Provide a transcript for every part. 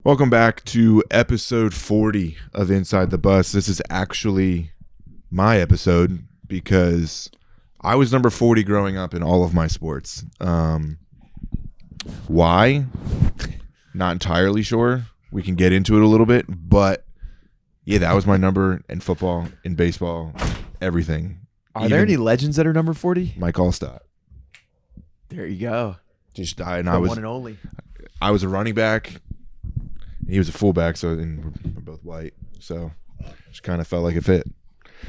Welcome back to episode 40 of Inside the Bus. This is actually my episode because I was number 40 growing up in all of my sports. Why? Not entirely sure. We can get into it a little bit, but yeah, that was my number in football, in baseball, everything. Are there any legends that are number 40? Mike Allstott. There you go. Just died, and The one and only. I was a running back. He was a fullback, and we're both white, so just kind of felt like it fit.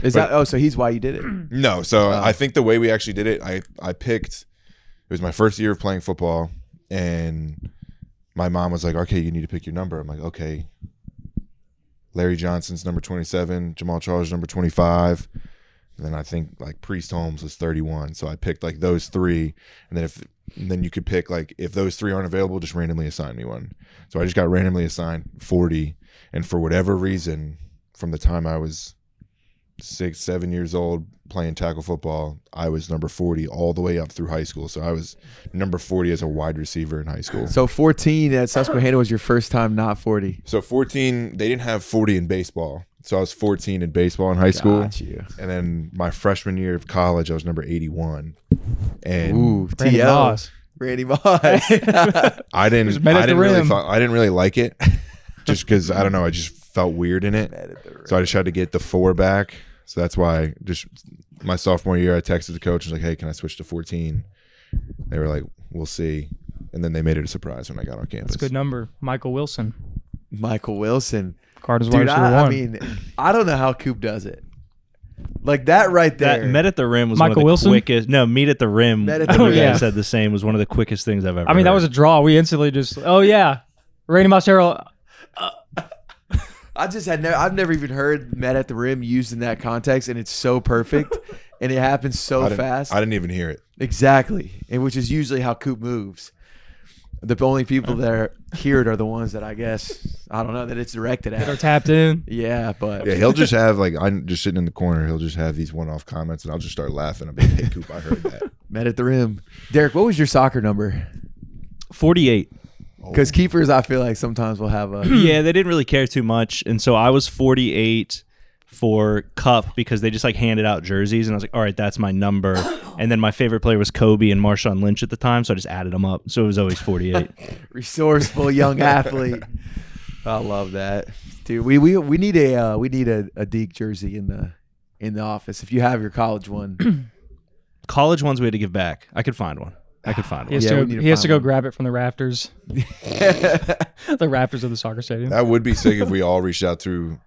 So he's why you did it? No, so I think the way we actually did it, I picked. It was my first year of playing football, and my mom was like, "Okay, you need to pick your number." I'm like, "Okay." Larry Johnson's number 27, Jamal Charles number 25, and then I think like Priest Holmes was 31. So I picked like those three, and then you could pick like if those three aren't available, just randomly assign me one. So I just got randomly assigned 40, and for whatever reason, from the time I was 6-7 years old playing tackle football, I was number 40 all the way up through high school. So I was number 40 as a wide receiver in high school. So 14 at Susquehanna was your first time not 40. So 14, they didn't have 40 in baseball. So I was 14 in baseball in high school. Got you. And then my freshman year of college, I was number 81. And Ooh, Randy TL. Moss. Randy Moss. I didn't really like it just because I don't know, I just felt weird in it. So I just had to get the 4 back. So that's why just my sophomore year, I texted the coach and was like, "Hey, can I switch to 14?" They were like, "We'll see." And then they made it a surprise when I got on campus. That's a good number. Michael Wilson. Michael Wilson. Cardinals wide Dude, receiver I one. mean, I don't know how Coop does it. Like that right there. That met at the rim was Michael one of the Wilson? quickest. No, meet at the rim. Met at the you rim. guys Yeah. said the same. Was one of the quickest things I've ever. I mean, that heard. was a draw. We instantly just, Randy Moss Harrell. I've never even heard met at the rim used in that context, and it's so perfect, and it happens so fast. I didn't even hear it. Exactly, and which is usually how Coop moves. The only people that hear it are the ones that I don't know that it's directed That are at. tapped in. Yeah, but Yeah, he'll just have like I'm just sitting in the corner. He'll just have these one-off comments, and I'll just start laughing. I'm like, "Hey, Coop, I heard that." met at the rim. Derek, what was your soccer number? 48. Because keepers, I feel like sometimes will have a. Yeah, they didn't really care too much, and so I was 48 for Cup because they just like handed out jerseys, and I was like, "All right, that's my number." And then my favorite player was Kobe and Marshawn Lynch at the time, so I just added them up. So it was always 48. Resourceful young athlete. I love that, dude. We need a Deke jersey in the office. If you have your college one, College ones we had to give back. I could find one. He has Yeah, to, we need to he has to find go one. grab it from the rafters. The rafters of the soccer stadium. That would be sick if we all reached out through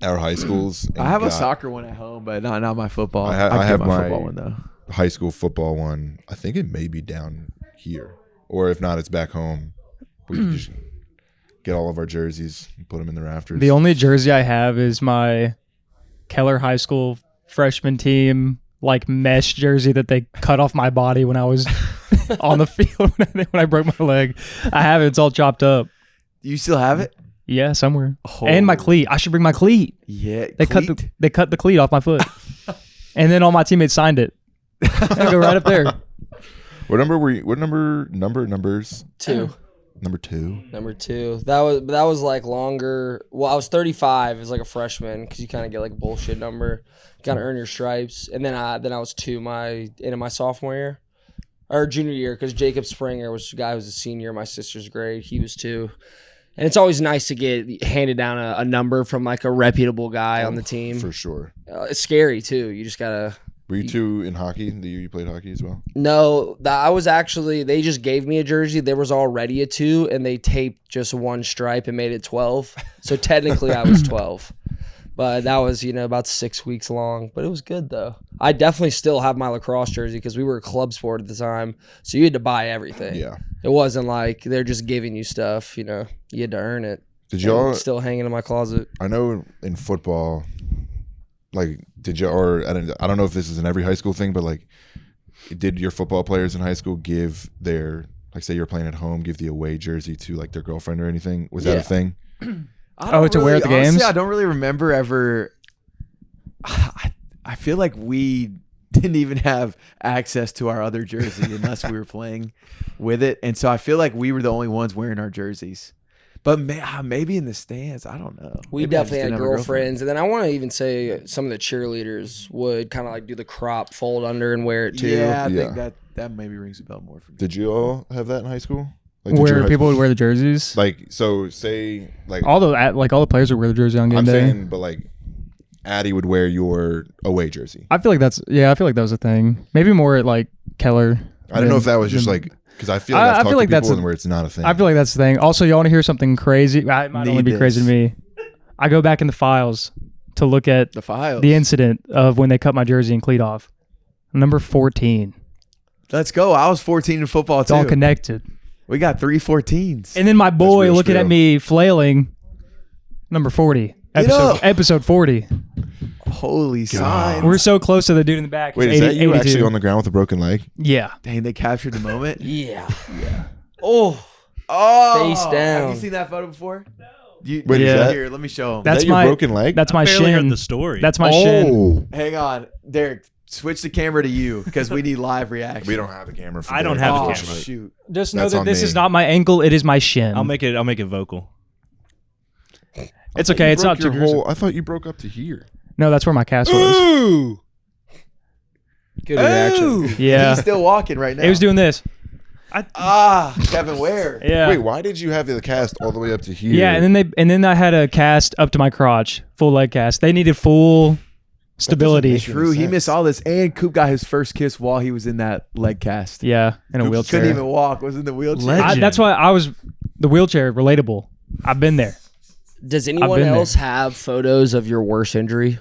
our high schools. And I have a got soccer one at home, but not my football. I I have keep my football one though. high school football one. I think it may be down here, or if not, it's back home. We can just get all of our jerseys and put them in the rafters. The only jersey I have is my Keller High School freshman team like mesh jersey that they cut off my body when I was on the field when I broke my leg. I have it. It's all chopped up. Do you still have it? Yeah, somewhere. Oh. And my cleat. I should bring my cleat. Yeah. They cut the cleat off my foot. And then all my teammates signed it. I go right up there. What number were you? What numbers? 2. Number 2. Number 2. That was like longer. Well, I was 35 as like a freshman because you kind of get like a bullshit number. Kind of earn your stripes. And then I was 2 into my sophomore year or junior year because Jacob Springer was the guy who was a senior in my sister's grade. He was 2. And it's always nice to get handed down a number from like a reputable guy on the team. For sure. It's scary too. You just gotta. Were you 2 in hockey? The year you played hockey as well? No, I was actually. They just gave me a jersey. There was already a 2, and they taped just 1 stripe and made it 12. So technically, I was 12. But that was, about 6 weeks long. But it was good though. I definitely still have my lacrosse jersey because we were a club sport at the time, so you had to buy everything. Yeah. It wasn't like they're just giving you stuff. You had to earn it. Did y'all? It's still hanging in my closet. I know in football, like, did you? Or I don't know if this is in every high school thing, but like, did your football players in high school give their, like, say you're playing at home, give the away jersey to like their girlfriend or anything? Was that a thing? To wear at the games? Honestly, I don't really remember ever. I feel like we didn't even have access to our other jersey unless we were playing with it. And so I feel like we were the only ones wearing our jerseys. But maybe in the stands, I don't know. We Maybe I just definitely had didn't have a girlfriends, and then I want to even say some of the cheerleaders would kind of like do the crop, fold under, and wear it too. Yeah, I Yeah. think that maybe rings a bell more for me. Did you all have that in high school? Like, did your Where high people school- would wear the jerseys. like, so say like all the players would wear the jersey on game I'm day. saying, but like Addie would wear your away jersey. I feel like I feel like that was a thing. Maybe more at like Keller. I don't know if that was just than- like because I feel like I've talked to people where it's not a thing. I feel like that's the thing. Also, you want to hear something crazy? It might only Need be crazy to this. me. I go back in the files to look at The files. the incident of when they cut my jersey and cleat off. Number 14. Let's go. I was 14 in football It's too. all connected. We got 3 14s. And then my boy real looking true. at me flailing. Number 40. up. Episode 40. Holy signs. We're so close to the dude in the back. Wait, He's is that you 82. actually on the ground with a broken leg? Yeah. Dang, they captured the moment. Yeah. Oh, Oh, Face down. Have you seen that photo before? No. Wait, is Yeah. that, Here, let me show him. is That's that your my broken leg? That's my barely heard shin. the story. That's my shin. Oh, Hang on, Derek. Switch the camera to you because we need live reaction. we don't have a camera. For I don't that, have a Oh, camera. unfortunately. shoot. Just know That's that on this me. is not my ankle. It is my shin. I'll make it vocal. It's okay. You It's not broke too your gruesome. I thought you broke up to here. No, that's where my cast was. ooh. Good reaction. Yeah. He's still walking right now. It was doing this. Kevin Ware. Yeah. Wait, why did you have the cast all the way up to here? Yeah, and then I had a cast up to my crotch, full leg cast. They needed full stability. make True, he sense. missed all this, and Coop got his first kiss while he was in that leg cast. Yeah, in a Oops. wheelchair. Couldn't even walk. Was in the wheelchair. Legend. That's why I was the wheelchair relatable. I've been there. Does anyone been there. else have photos of your worst injury?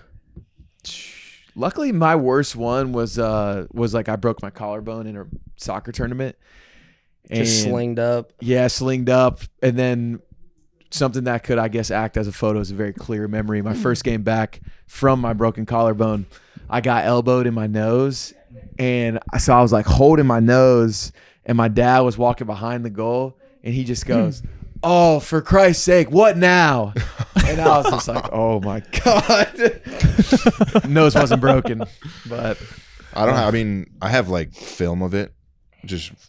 Luckily, my worst one was like I broke my collarbone in a soccer tournament. Just And- slinged up. Yeah, slinged up, and then something that could, I guess, act as a photo is a very clear memory. My first game back from my broken collarbone, I got elbowed in my nose, and so I was like holding my nose, and my dad was walking behind the goal, and he just goes, "Oh, for Christ's sake, what now?" And I was just like, "Oh my god." Nose wasn't broken, but I don't have. I mean, I have like film of it,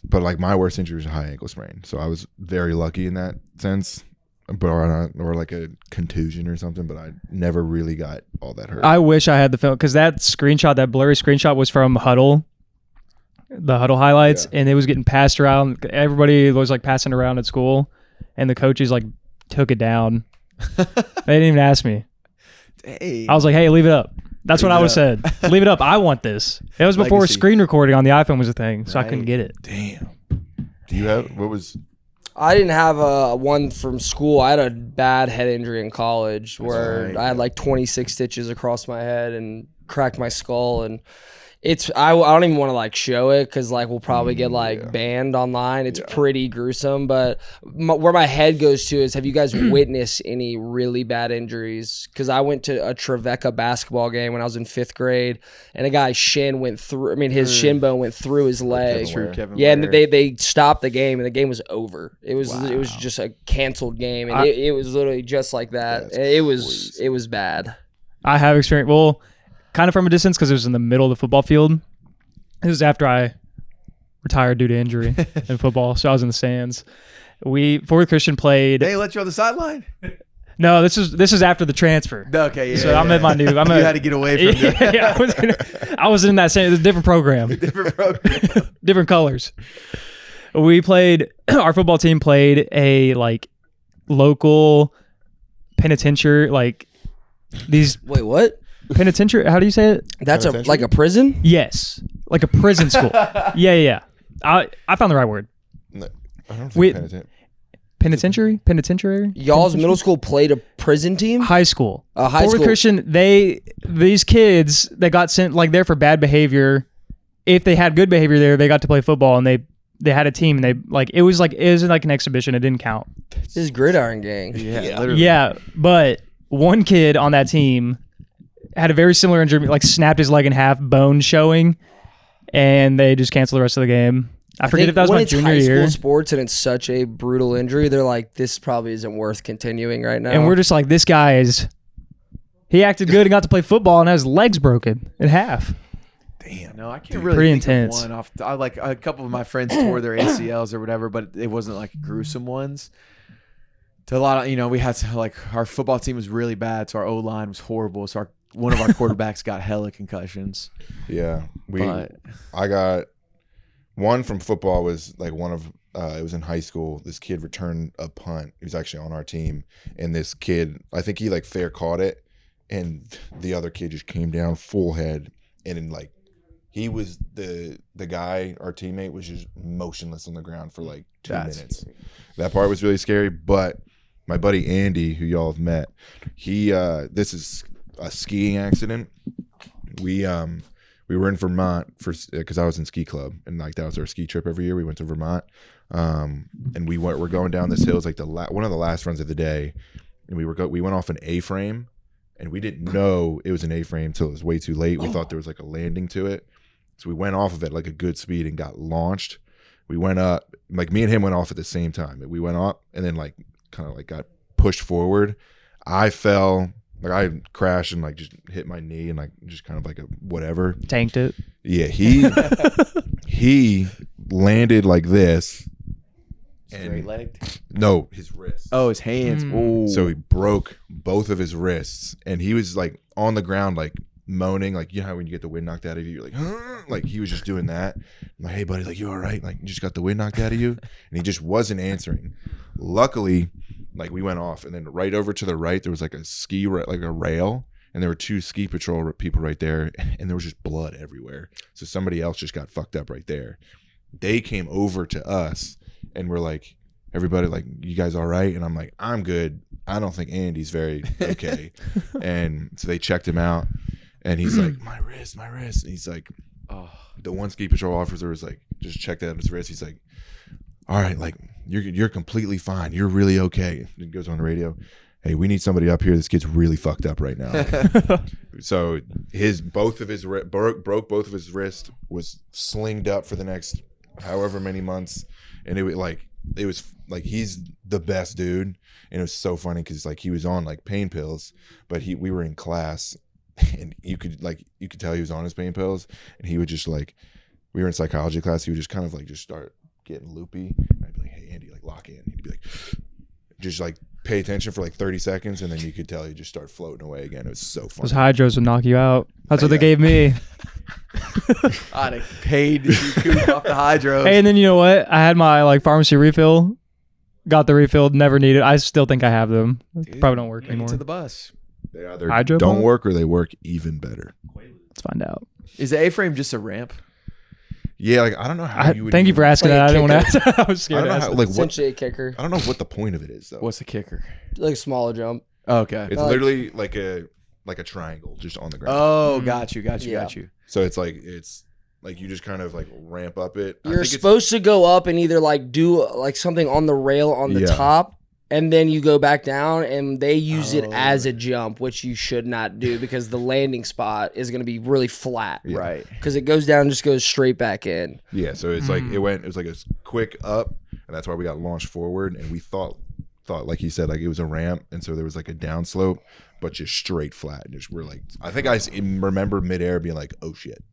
but like my worst injury was a high ankle sprain, so I was very lucky in that sense. But or like a contusion or something, but I never really got all that hurt. I wish I had the film because that screenshot, that blurry screenshot, was from Huddle, the Huddle highlights, and it was getting passed around. Everybody was like passing around at school, and the coaches like took it down. They didn't even ask me. hey, I was like, "Hey, leave it up." That's what Leave I it was said. Leave it up. I want this. It was before Legacy. screen recording on the iPhone was a thing, so I couldn't Right. get it. Damn. Do you have what was? I didn't have a one from school. I had a bad head injury in college where right. I had like 26 stitches across my head and cracked my skull. And I don't even want to like show it because like we'll probably get like banned online. It's pretty gruesome. But where my head goes to is, have you guys witnessed any really bad injuries? Because I went to a Trevecca basketball game when I was in 5th grade, and a guy's shin went through. I mean, his shin bone went through his leg. Kevin Ware. Kevin Yeah, and Ware. they stopped the game, and the game was over. It was just a canceled game, and it was literally just like that. That's It was bad. I have experience. Well, kind of from a distance because it was in the middle of the football field. This was after I retired due to injury in football, so I was in the stands. Fort Christian played. They let you on the sideline. No, this is after the transfer. Okay, yeah. So I'm at my new. You had to get away from the Yeah, I was in that same. It was a different program, different program. different colors. We played. Our football team played a like local penitentiary, like these Wait, what? penitentiary. How do you say it? That's Penitentiary? like a prison? Yes, like a prison school. Yeah. I found the right word. No, I don't think Wait. Penitentiary. Y'all's middle school played a prison team? High school. High Fort school. Christian. These kids that got sent like there for bad behavior. If they had good behavior there, they got to play football, and they had a team, and it was like an exhibition. It didn't count. This is Gridiron Gang. Yeah, literally. Yeah, but one kid on that team had a very similar injury, like snapped his leg in half, bone showing, and they just canceled the rest of the game. I forget if that was when my it's junior high year. school sports and it's such a brutal injury, they're like, this probably isn't worth continuing right now. And we're just like, this guy he acted good and got to play football and had his legs broken in half. Damn. No, I can't really Pretty think intense. of one off. Like a couple of my friends tore their ACLs or whatever, but it wasn't like gruesome ones. to a lot of, we had to, like, our football team was really bad, so our O-line was horrible. So one of our quarterbacks got hella concussions. Yeah. But I got one from football was like it was in high school. This kid returned a punt. He was actually on our team. And this kid, I think he like fair caught it. And the other kid just came down full head. And then like, he was the guy, our teammate was just motionless on the ground for like 2 minutes. That part was really scary. But my buddy Andy, who y'all have met, this is a skiing accident. We were in Vermont because I was in ski club, and like that was our ski trip every year. We went to Vermont, and we're going down this hill. It was like one of the last runs of the day, and we went off an A-frame, and we didn't know it was an A-frame until it was way too late. We thought there was like a landing to it, so we went off of it like a good speed and got launched. We went up, like me and him went off at the same time. We went up and then like kind of like got pushed forward. I fell. Like I crashed and like just hit my knee and like just kind of like a whatever. Tanked it. Yeah, he landed like this. straight legged. No, his wrist. Oh, his hands. Ooh. So he broke both of his wrists, and he was like on the ground, like moaning, like you know how when you get the wind knocked out of you, you're like, huh? Like he was just doing that. I'm like, hey buddy, like you all right? Like you just got the wind knocked out of you, and he just wasn't answering. Luckily, like we went off, and then right over to the right there was like a rail, and there were 2 ski patrol people right there, and there was just blood everywhere. So somebody else just got fucked up right there. They came over to us, and we're like, everybody, like, you guys all right? And I'm like, I'm good. I don't think Andy's very okay. And so they checked him out, and he's like, my wrist. And he's like, oh. The one ski patrol officer was like, just checked out his wrist. He's like, all right, like you're completely fine. You're really okay. And he goes on the radio. Hey, we need somebody up here. This kid's really fucked up right now. So broke both of his wrists, was slinged up for the next however many months, and it was like he's the best dude, and it was so funny because like he was on like pain pills, but we were in class, and you could tell he was on his pain pills, and he would just like, we were in psychology class, he would just kind of like just start getting loopy, and I'd be like, hey Andy, like lock in. He'd be like, just like pay attention for like 30 seconds, and then you could tell he'd just start floating away again. It was so funny. Those hydros would knock you out. That's what they gave me. I'd have paid to see Coop off the hydro. Hey, and then you know what? I had my like pharmacy refill. Got the refill, never needed. I still think I have them. Dude, probably don't work anymore. To the bus. They either Hydro don't pump? work or they work even better. Let's find out. Is the A-frame just a ramp? Yeah, like I don't know how you would. Thank you for asking Like that. I a didn't want to kicker. ask. I was I scared don't to know ask. how, like what. Essentially a kicker, I don't know what the point of it is though. What's the kicker? like a smaller jump. Okay. It's literally like a triangle just on the ground. Oh, got you. Yeah. So it's like you just kind of like ramp up it. You're supposed to go up and either like do like something on the rail on the top, and then you go back down, and they use it as a jump, which you should not do because the landing spot is going to be really flat. Yeah. Right. Because it goes down and just goes straight back in. Yeah, so it's like it was like a quick up, and that's why we got launched forward, and we thought like you said, like it was a ramp, and so there was like a downslope, but just straight flat. And just we're like, I think I remember midair being like, oh shit.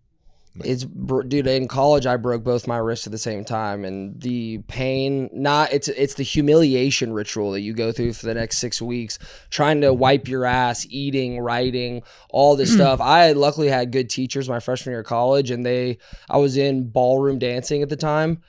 Dude, in college I broke both my wrists at the same time, and the pain, it's the humiliation ritual that you go through for the next 6 weeks, trying to wipe your ass, eating, writing, all this stuff. I luckily had good teachers my freshman year of college, and I was in ballroom dancing at the time.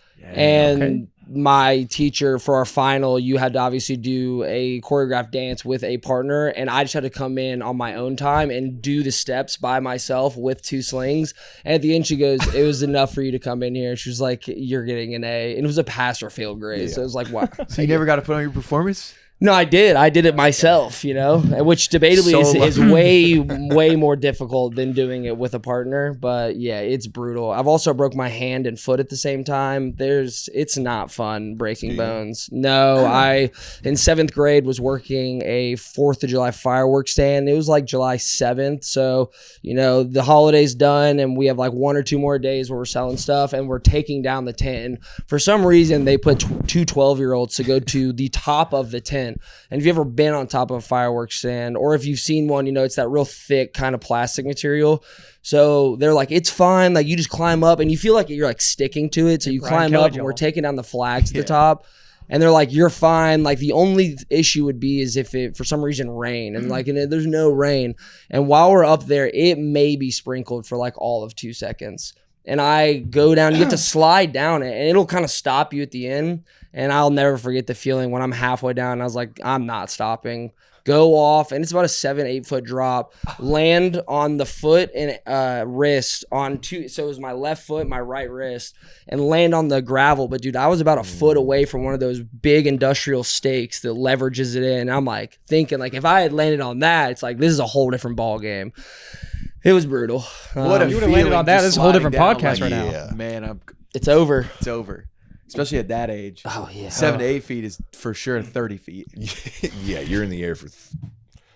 My teacher, for our final, you had to obviously do a choreographed dance with a partner, and I just had to come in on my own time and do the steps by myself with 2 slings. And at the end she goes, it was enough for you to come in here. She was like, you're getting an A. And it was a pass or fail grade. So it was like, wow. So you never got to put on your performance? No, I did it myself, which debatably is way more difficult than doing it with a partner. But yeah, it's brutal. I've also broke my hand and foot at the same time. It's not fun breaking bones. No, I in 7th grade was working a 4th of July fireworks stand. It was like July 7th. So, the holiday's done, and we have like 1 or 2 more days where we're selling stuff, and we're taking down the tent. For some reason, they put 2 12-year-olds to go to the top of the tent. And if you've ever been on top of a fireworks stand, or if you've seen one, it's that real thick kind of plastic material. So they're like, it's fine. Like you just climb up, and you feel like you're like sticking to it. So you climb up, and we're taking down the flags at the top. And they're like, you're fine. Like the only issue would be is if it for some reason rain and like and there's no rain. And while we're up there, it may be sprinkled for like all of 2 seconds. And I go down, you have to slide down it and it'll kind of stop you at the end. And I'll never forget the feeling when I'm halfway down. I was like, I'm not stopping. Go off, and it's about a 7-8 foot drop. Land on the foot and wrist on two. So it was my left foot, my right wrist, and land on the gravel. But dude, I was about a foot away from one of those big industrial stakes that leverages it in. I'm like thinking, like if I had landed on that, it's like this is a whole different ball game. It was brutal. What you would have landed on that. This is a whole different podcast right yeah. now. Man, it's over. it's over. Especially at that age. Oh yeah, 7 to 8 feet is for sure 30 feet. Yeah, you're in the air for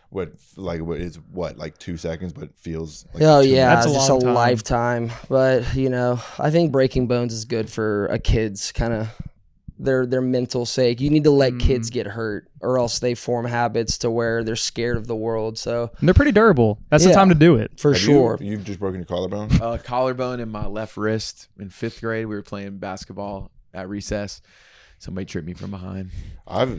what 2 seconds, but it feels like Oh 2 yeah, That's a it's just long a time. lifetime. But you know, I think breaking bones is good for a kid's kind of their mental sake. You need to let kids get hurt, or else they form habits to where they're scared of the world. So And they're pretty durable. That's the Yeah. time to do it. for sure. You've just broken your collarbone. Collarbone in my left wrist in 5th grade. We were playing basketball at recess. Somebody tripped me from behind. I've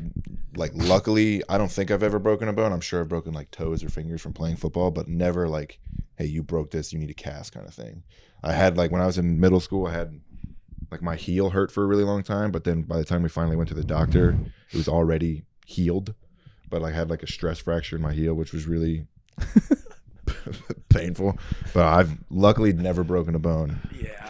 luckily, I don't think I've ever broken a bone. I'm sure I've broken like toes or fingers from playing football, but never like, hey, you broke this, you need a cast kind of thing. I had like when I was in middle school, I had like my heel hurt for a really long time, but then by the time we finally went to the doctor, it was already healed. But I had like a stress fracture in my heel, which was really painful. But I've luckily never broken a bone.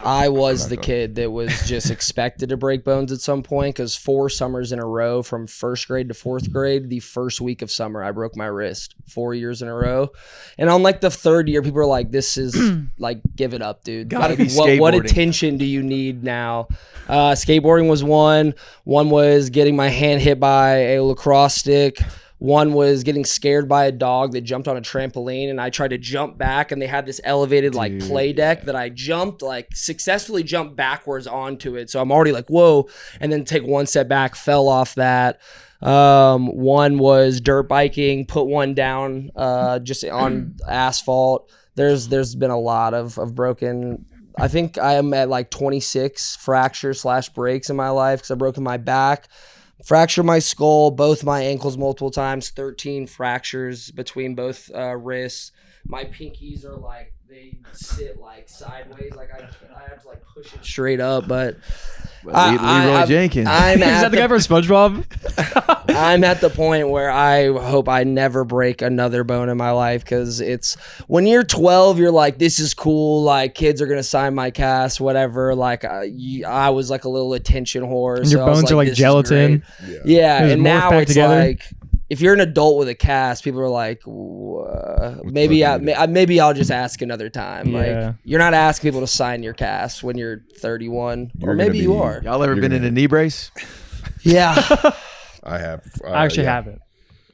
I was the kid that was just expected to break bones at some point because 4 summers in a row from 1st grade to 4th grade, the first week of summer, I broke my wrist 4 years in a row. And on like the 3rd year, people are like, this is like, give it up, dude. Gotta Like, be skateboarding. what attention do you need now? Skateboarding was one. One was getting my hand hit by a lacrosse stick. One was getting scared by a dog that jumped on a trampoline, and I tried to jump back, and they had this elevated like play deck that I jumped, like successfully jumped backwards onto it. So I'm already like, whoa, and then take one step back, fell off that. One was dirt biking, put one down just on asphalt. There's been a lot of broken. I think I am at like 26 fractures / breaks in my life because I've broken my back. Fractured my skull, both my ankles multiple times, 13 fractures between both wrists. My pinkies are like, they sit like sideways. Like I have to like push it straight up, but Leroy Jenkins. I'm Is at that the guy from SpongeBob? I'm at the point where I hope I never break another bone in my life because it's when you're 12, you're like, this is cool. Like kids are gonna sign my cast, whatever. Like I was like a little attention whore. And your so I was bones are like this is gelatin. great. Yeah, Just and morph now back it's together. like if you're an adult with a cast, people are like, maybe I'll just ask another time. Yeah. Like you're not asking people to sign your cast when you're 31, or You're maybe gonna you be- are. Y'all ever You're been in gonna- a knee brace? Yeah. I have. I actually yeah. haven't.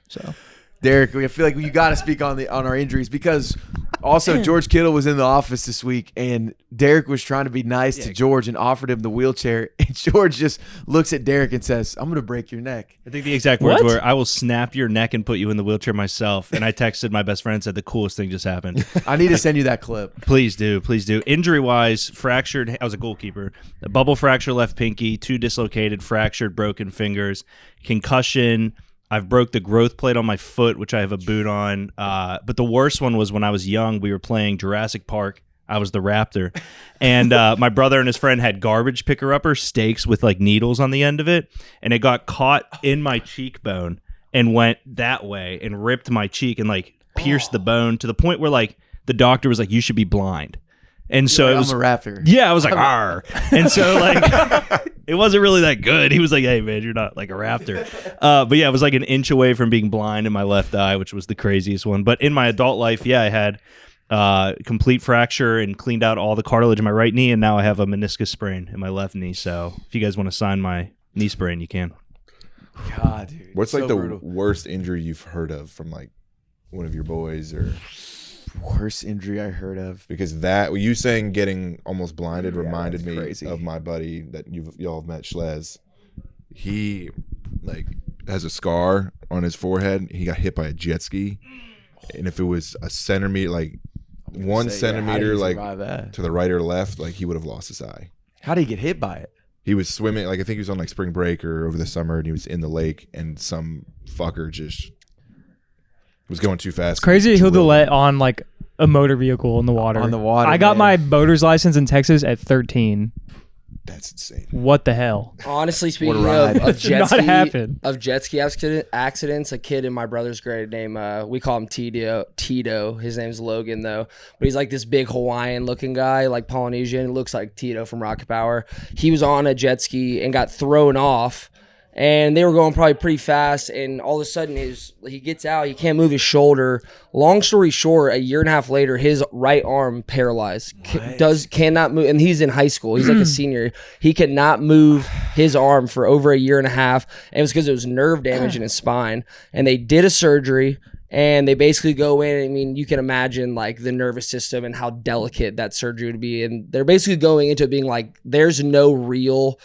So Derek, I feel like you got to speak on our injuries because also George Kittle was in the office this week and Derek was trying to be nice to George and offered him the wheelchair and George just looks at Derek and says, "I'm going to break your neck." I think the exact words What? were, "I will snap your neck and put you in the wheelchair myself." And I texted my best friend and said, "The coolest thing just happened." I need to send you that clip. Please do. Please do. Injury-wise, fractured. I was a goalkeeper. A bubble fracture left pinky, 2 dislocated, fractured, broken fingers, concussion. I've broke the growth plate on my foot, which I have a boot on. But the worst one was when I was young. We were playing Jurassic Park. I was the raptor. And my brother and his friend had garbage picker-upper stakes with like needles on the end of it. And it got caught in my cheekbone and went that way and ripped my cheek and like pierced the bone to the point where like the doctor was like, "You should be blind." And so it was I'm a raptor. yeah, I was like, "Arr." And so like it wasn't really that good. He was like, "Hey man, you're not like a raptor." But yeah, it was like an inch away from being blind in my left eye, which was the craziest one. But in my adult life, yeah, I had complete fracture and cleaned out all the cartilage in my right knee, and now I have a meniscus sprain in my left knee. So if you guys want to sign my knee sprain, you can. God, dude. What's so like the brutal. worst injury you've heard of from like one of your boys, or worst injury I heard of? because that you saying getting almost blinded reminded that's me crazy. of my buddy that y'all have met, Schlez. He like has a scar on his forehead. He got hit by a jet ski, and if it was a centimeter, like 1 Say, yeah, how do centimeter, you like survive that? to the right or left, like he would have lost his eye. How did he get hit by it? he was swimming. Like I think he was on like spring break or over the summer, and he was in the lake, and some fucker just was going too fast. It's crazy he'll let on like a motor vehicle in the water. On the water, I got man. my boater's license in Texas at 13. That's insane. What the hell? Honestly, speaking What a ride. of jet Not ski, happen. of jet ski accidents, a kid in my brother's grade named we call him Tito. His name's Logan though, but he's like this big Hawaiian looking guy, like Polynesian. He looks like Tito from Rocket Power. He was on a jet ski and got thrown off. And they were going probably pretty fast, and all of a sudden he gets out, he can't move his shoulder. Long story short, a year and a half later, his right arm paralyzed. Cannot move, and he's in high school. He's like a senior. He cannot move his arm for over a year and a half, and it was because it was nerve damage in his spine. And they did a surgery, and they basically go in. I mean, you can imagine like the nervous system and how delicate that surgery would be, and they're basically going into it being like, there's no real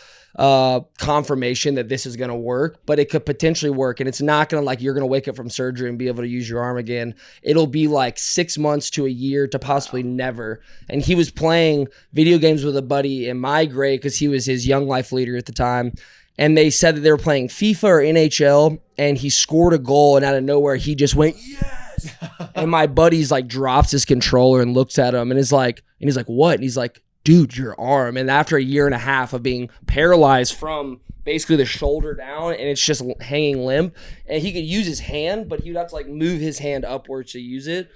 confirmation that this is going to work, but it could potentially work. And it's not going to like, you're going to wake up from surgery and be able to use your arm again. It'll be like 6 months to a year to possibly never. And he was playing video games with a buddy in my grade because he was his young life leader at the time. And they said that they were playing FIFA or NHL, and he scored a goal, and out of nowhere, he just went, yes! And my buddy's like drops his controller and looks at him and he's like, what? And he's like, dude, your arm. And after a year and a half of being paralyzed from basically the shoulder down, and it's just hanging limp, and he could use his hand, but he would have to like move his hand upwards to use it.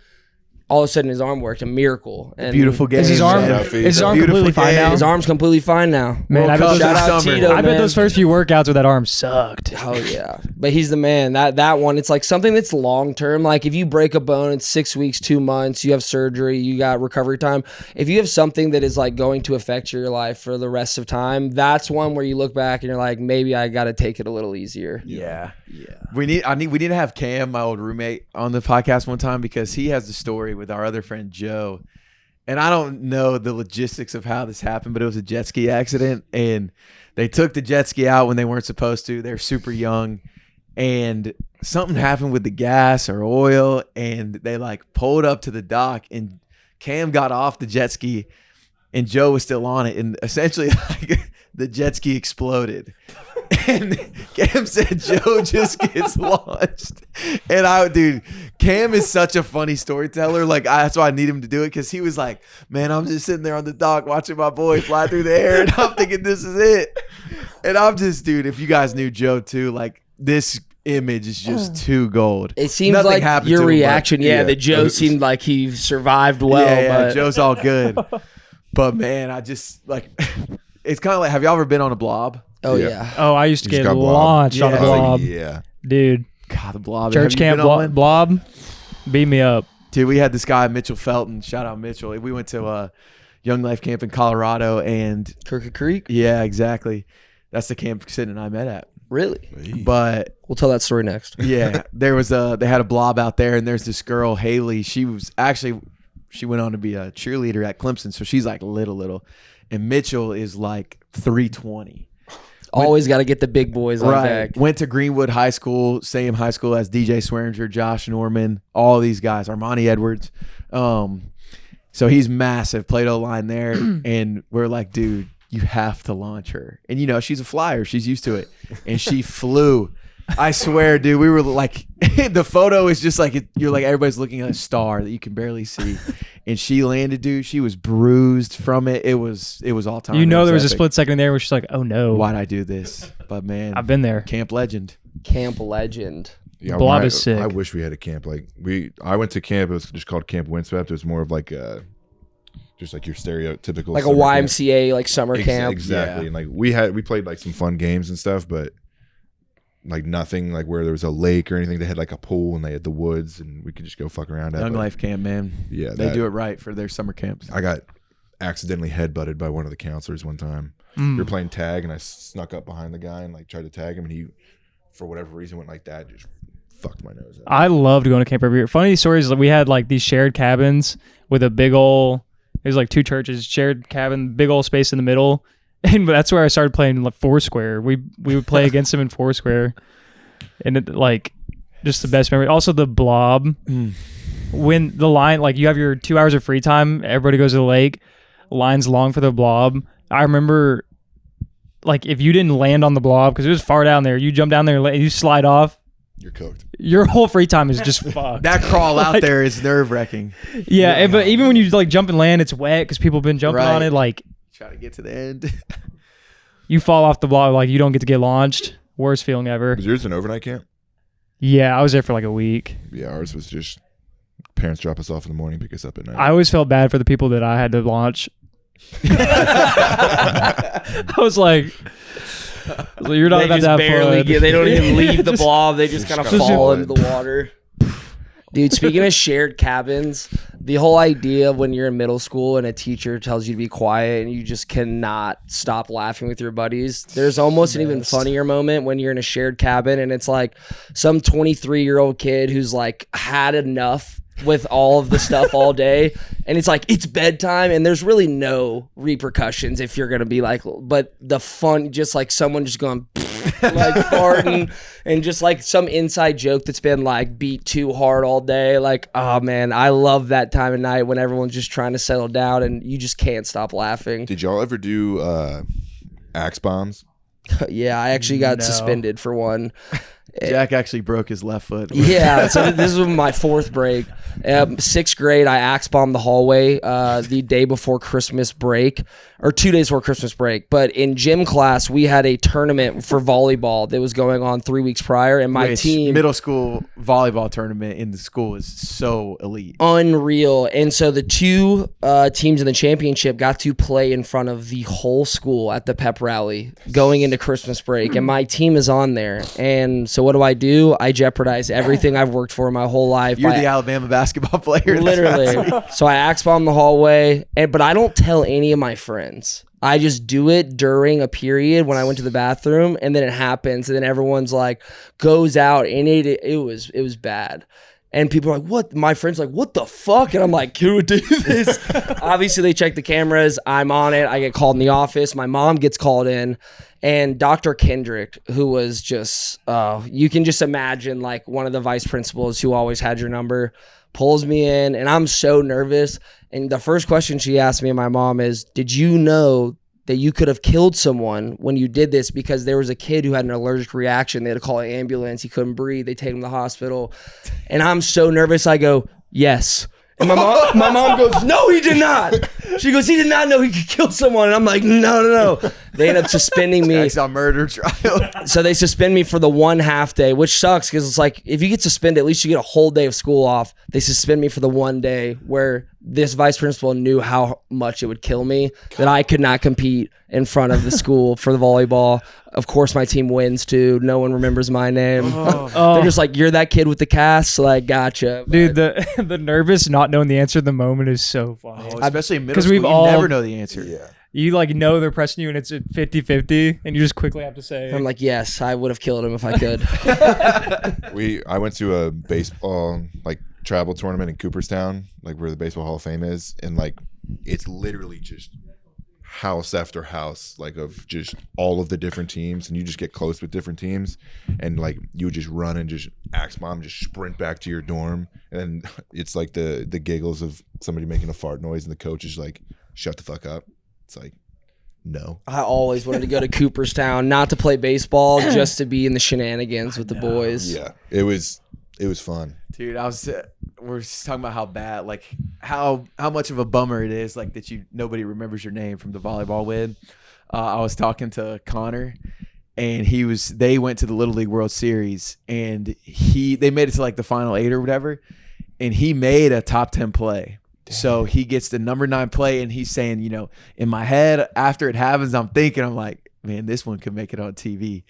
All of a sudden, his arm worked. A miracle. And Beautiful game. Is his arm completely fine now? his arm's completely fine now. Man, I bet Cup those, Shout out summer. Tito, I bet man. those first few workouts with that arm sucked. Oh yeah, but he's the man. That one, it's like something that's long term. Like if you break a bone, it's 6 weeks, 2 months. You have surgery, you got recovery time. If you have something that is like going to affect your life for the rest of time, that's one where you look back and you're like, maybe I got to take it a little easier. Yeah. We need to have Cam, my old roommate, on the podcast one time because he has the story with our other friend Joe. And I don't know the logistics of how this happened, but it was a jet ski accident, and they took the jet ski out when they weren't supposed to. They're super young, and something happened with the gas or oil, and they like pulled up to the dock, and Cam got off the jet ski, and Joe was still on it, and essentially like, the jet ski exploded. And Cam said Joe just gets launched. And dude, Cam is such a funny storyteller. Like, that's why I need him to do it, because he was like, man, I'm just sitting there on the dock watching my boy fly through the air, and I'm thinking this is it. And I'm just, dude, if you guys knew Joe too, like this image is just too gold. It seems Nothing like happened your to him, but- reaction, that Joe seemed like he survived well. yeah, but Joe's all good. But man, I just like, it's kind of like, have y'all ever been on a blob? oh Yeah. yeah. Oh, I used to You just get got blobbed. launched on a Yeah. blob. Yeah. Dude, God, the blob. church Have you camp been on one? blob, beat me up. Dude, we had this guy, Mitchell Felton. Shout out Mitchell. We went to Young Life Camp in Colorado, and Crooked Creek. yeah, exactly. That's the camp Sid and I met at. Really? But We'll tell that story next. yeah, they had a blob out there, and there's this girl, Haley. She went on to be a cheerleader at Clemson, so she's like little. And Mitchell is like 320. Always got to get the big boys on Right. deck. Went to Greenwood High School, same high school as DJ Swearinger, Josh Norman, all these guys, Armani Edwards. So he's massive, played O-line there. And we're like, dude, you have to launch her. And, you know, she's a flyer. She's used to it. And she flew. I swear, dude, we were like, the photo is just like, you're like, everybody's looking at a star that you can barely see. And she landed, dude. She was bruised from it. It was all time. You know, there was a epic. split second there where she's like, oh no. Why'd I do this? But man, I've been there. camp legend. Camp legend. Yeah, Blob is sick. I wish we had a camp like I went to camp. It was just called Camp Windswept. It was more of like just like your stereotypical Like a summer camp. YMCA, like summer camp. Exactly. Yeah. And like we played like some fun games and stuff, but like nothing like where there was a lake or anything. They had like a pool and they had the woods and we could just go fuck around at. Young but Life Camp, man. Yeah, They do it right for their summer camps. I got accidentally headbutted by one of the counselors one time. Mm. We were playing tag and I snuck up behind the guy and like tried to tag him, and he, for whatever reason, went like that, just fucked my nose up. I loved going to camp every year. Funny stories, we had like these shared cabins with a big old, it was like two churches, shared cabin, big old space in the middle. And that's where I started playing like Foursquare. We would play against them in Foursquare. And it, like, just the best memory. Also the blob. When the line, like you have your 2 hours of free time, everybody goes to the lake, line's long for the blob. I remember like if you didn't land on the blob because it was far down there, you jump down there, you slide off. You're cooked. Your whole free time is just fucked. That crawl out Like, there is nerve wracking. Yeah, but even when you like jump and land, it's wet because people have been jumping on it. Like Try to get to the end. you fall off the blob, like you don't get to get launched. Worst feeling ever. Was yours an overnight camp? Yeah, I was there for like a week. Yeah, ours was just parents drop us off in the morning, pick us up at night. I always felt bad for the people that I had to launch. I was like, you're not They about just to have barely fun. get. They don't even leave the blob. They just kind of Just fall gotta into the water. Dude, speaking of shared cabins, the whole idea of when you're in middle school and a teacher tells you to be quiet and you just cannot stop laughing with your buddies. There's almost an even funnier moment when you're in a shared cabin and it's like some 23-year-old kid who's like had enough with all of the stuff all day, and it's like it's bedtime and there's really no repercussions if you're gonna be like, but the fun, just like someone just going like farting and just like some inside joke that's been like beat too hard all day. Like, oh man, I love that time of night when everyone's just trying to settle down and you just can't stop laughing. Did y'all ever do axe bombs? Yeah, I actually got No. suspended for one. Jack actually broke his left foot. Yeah, so this was my fourth break. 6th grade, I axe bombed the hallway the day before Christmas break, or 2 days before Christmas break. But in gym class, we had a tournament for volleyball that was going on 3 weeks prior, and my Which team middle school volleyball tournament in the school is so elite. unreal. And so the two teams in the championship got to play in front of the whole school at the pep rally going into Christmas break, and my team is on there. And so what do? I jeopardize everything I've worked for my whole life. You're by the Alabama basketball player. literally. So I axe bomb the hallway, but I don't tell any of my friends. I just do it during a period when I went to the bathroom, and then it happens, and then everyone's like goes out, and it was bad. And people are like, what? My friend's like, what the fuck? And I'm like, who would do this? Obviously, they check the cameras. I'm on it. I get called in the office. My mom gets called in. And Dr. Kendrick, who was just, you can just imagine like one of the vice principals who always had your number, pulls me in. And I'm so nervous. And the first question she asked me and my mom is, did you know that you could have killed someone when you did this, because there was a kid who had an allergic reaction? They had to call an ambulance. He couldn't breathe. They take him to the hospital. And I'm so nervous. I go, yes. And my mom goes, no, he did not. She goes, he did not know he could kill someone. And I'm like, no. They end up suspending me. Jack's on murder trial. So they suspend me for the 1 half day, which sucks because it's like, if you get suspended, at least you get a whole day of school off. They suspend me for the 1 day where this vice principal knew how much it would kill me, that I could not compete in front of the school for the volleyball. Of course, my team wins too. No one remembers my name. They're just like, you're that kid with the cast. Like, gotcha. Dude, the nervous not knowing the answer at the moment is so funny. Especially in middle 'Cause school, we've you all- never know the answer. Yeah. You like know they're pressing you and it's at 50-50 and you just quickly have to say, I'm like, yes, I would have killed him if I could. I went to a baseball like travel tournament in Cooperstown, like where the Baseball Hall of Fame is, and like it's literally just house after house, like of just all of the different teams, and you just get close with different teams, and like you would just run and just axe bomb, just sprint back to your dorm, and then it's like the giggles of somebody making a fart noise, and the coach is like, shut the fuck up. It's like, no. I always wanted to go to Cooperstown, not to play baseball, just to be in the shenanigans with the boys. Yeah, it was fun. Dude, we're just talking about how bad, like how much of a bummer it is, like that nobody remembers your name from the volleyball win. I was talking to Connor, and they went to the Little League World Series, and they made it to like the final 8 or whatever, and he made a top 10 play. So he gets the number 9 play, and he's saying, in my head after it happens, I'm like, man, this one could make it on TV.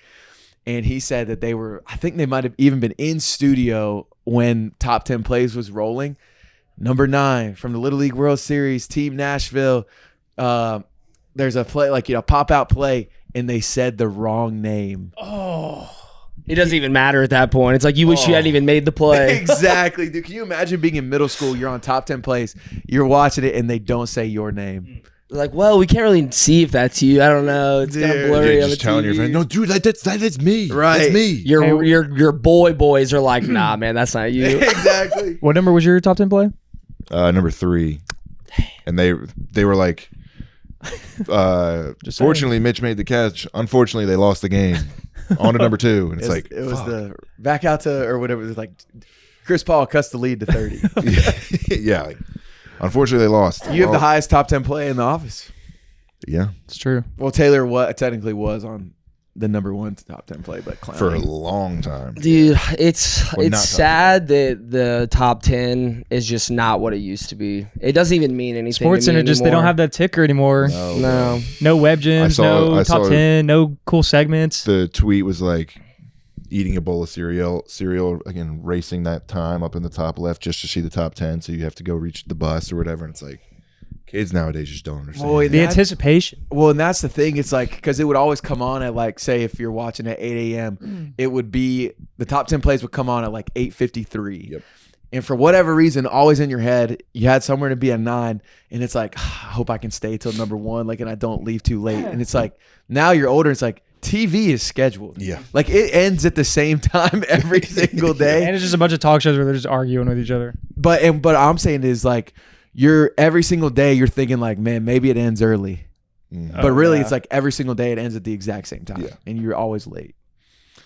And he said that I think they might have even been in studio when top 10 plays was rolling. Number 9 from the Little League World Series, Team Nashville. There's a play, pop out play, and they said the wrong name. oh, It doesn't even matter at that point. It's like you wish you hadn't even made the play. Exactly, dude. Can you imagine being in middle school? You're on top 10 plays. You're watching it, and they don't say your name. Like, well, we can't really see if that's you. I don't know. It's kind of Dude, blurry. You're on just the telling your TV. friend, no, dude, that's me. Right. That's me. Your boys are like, nah, man, that's not you. Exactly. what number was your top 10 play? Number 3, and they were like, Just saying. Fortunately, Mitch made the catch. Unfortunately, they lost the game. On to number 2, and it's like it was fuck. the back out to or whatever. It was like Chris Paul cuts the lead to 30. Yeah. Like, unfortunately, they lost. You have the highest top 10 play in the office. Yeah, It's true. Well, Taylor technically was on the number 1 top 10 play, but Clowney. for a long time. Dude, it's Well, not sad that the top 10 is just not what it used to be. It doesn't even mean anything. Sports to me Center just they don't anymore. have that ticker anymore. No. No web gyms, no I top saw 10, no cool segments. The tweet was like eating a bowl of cereal again, racing that time up in the top left just to see the top 10. So you have to go reach the bus or whatever. And it's like, kids nowadays just don't understand. Boy, The anticipation. Well, and that's the thing. It's like because it would always come on at like, say, if you're watching at 8 a.m., it would be the top 10 plays would come on at like 8:53. Yep. And for whatever reason, always in your head, you had somewhere to be at 9, and it's like, I hope I can stay till number 1, like, and I don't leave too late. And it's like now you're older. It's like TV is scheduled. Yeah. Like it ends at the same time every single day. And it's just a bunch of talk shows where they're just arguing with each other. But I'm saying is like you're every single day you're thinking like, man, maybe it ends early. Mhm. But really yeah. it's like every single day it ends at the exact same time. Yeah. And you're always late.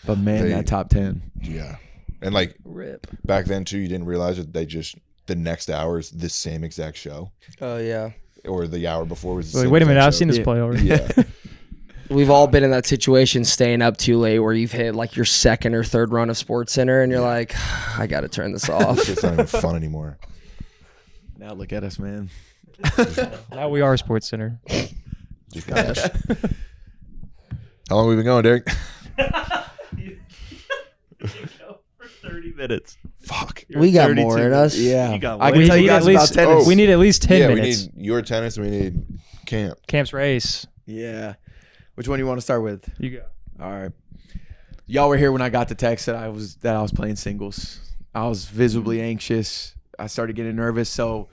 But man, They- that top 10. Yeah. And like Rip. back then too, you didn't realize that the next hour is the same exact show, Oh, yeah. or the hour before was the Like, same wait a minute, exact I've show. seen this Yeah. play already. Yeah. We've all been in that situation staying up too late where you've hit like your second or third run of Sports Center and you're like, I got to turn this off. It's not even fun anymore. Now look at us, man. Now we are Sports Center. Gosh. How long have we been going, Derek? For 30 minutes. Fuck. We got 32 more in us. Yeah. You got I way can tell you need guys at about least- tennis. Oh. We need at least 10 Yeah, minutes. we need your tennis. We need camp. Camp's race. Yeah. Which one do you want to start with? You go. All right. Y'all were here when I got the text that I was playing singles. I was visibly anxious. I started getting nervous. So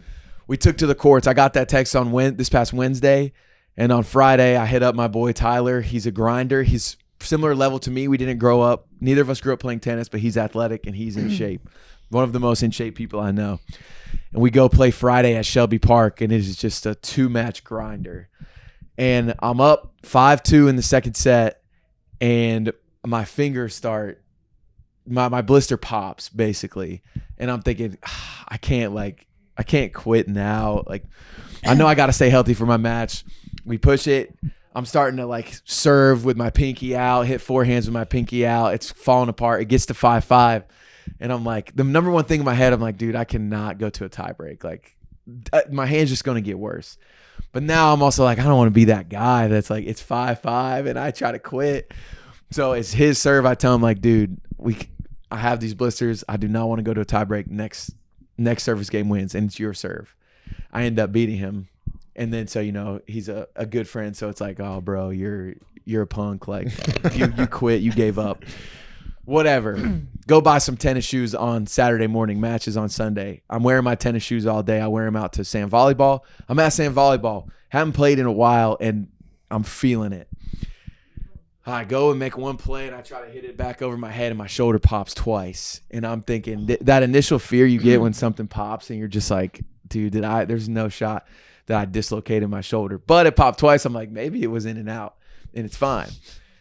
we took to the courts. I got that text on this past Wednesday. And on Friday, I hit up my boy Tyler. He's a grinder. He's similar level to me. We didn't grow up. Neither of us grew up playing tennis, but he's athletic and he's in shape. One of the most in shape people I know. And we go play Friday at Shelby Park, and it is just a 2-match grinder. And I'm up 5-2 in the second set, and my fingers start, my blister pops basically. And I'm thinking, I can't quit now. Like, I know I got to stay healthy for my match. We push it. I'm starting to like serve with my pinky out, hit forehands with my pinky out. It's falling apart. It gets to 5-5. And I'm like, the number one thing in my head, I'm like, dude, I cannot go to a tie break. Like, my hand's just going to get worse. But now I'm also like, I don't want to be that guy that's like, it's 5-5 and I try to quit. So it's his serve. I tell him like, dude, I have these blisters. I do not want to go to a tie break. Next service game wins, and it's your serve. I end up beating him. And then, so, he's a good friend. So it's like, oh, bro, you're a punk. Like, you quit. You gave up. Whatever. Go buy some tennis shoes on Saturday morning. Matches on Sunday. I'm wearing my tennis shoes all day. I wear them out to Sand Volleyball. I'm at Sand Volleyball. Haven't played in a while, and I'm feeling it. I go and make one play, and I try to hit it back over my head, and my shoulder pops twice. And I'm thinking that initial fear you get when something pops, and you're just like, dude, there's no shot that I dislocated my shoulder. But it popped twice. I'm like, maybe it was in and out, and it's fine.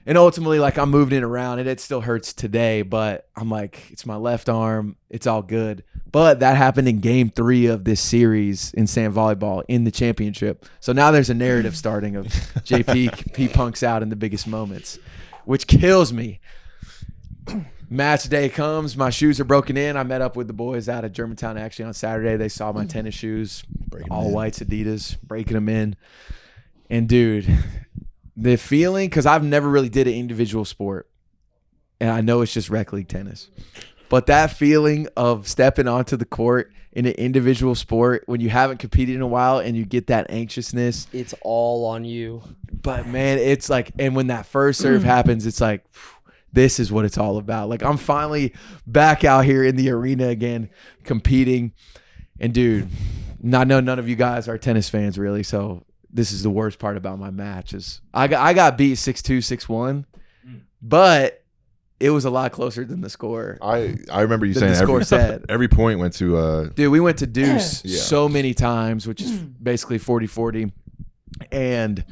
And ultimately, like, I'm moving it around, and it still hurts today, but I'm like, it's my left arm. It's all good. But that happened in game 3 of this series in Sand Volleyball in the championship. So now there's a narrative starting of JP, he punks out in the biggest moments, which kills me. Match day comes. My shoes are broken in. I met up with the boys out of Germantown actually on Saturday. They saw my tennis shoes, all whites Adidas, breaking them in. And, dude, the feeling, because I've never really did an individual sport, and I know it's just rec league tennis. But that feeling of stepping onto the court in an individual sport when you haven't competed in a while and you get that anxiousness. It's all on you. But, man, it's like, and when that first serve happens, it's like, this is what it's all about. Like, I'm finally back out here in the arena again, competing. And, dude, I know none of you guys are tennis fans, really, so this is the worst part about my match is I got beat 6-2, 6-1, but it was a lot closer than the score. I remember you Than saying the score said. every point went to Dude, we went to deuce Yeah. so many times, which is basically 40-40. And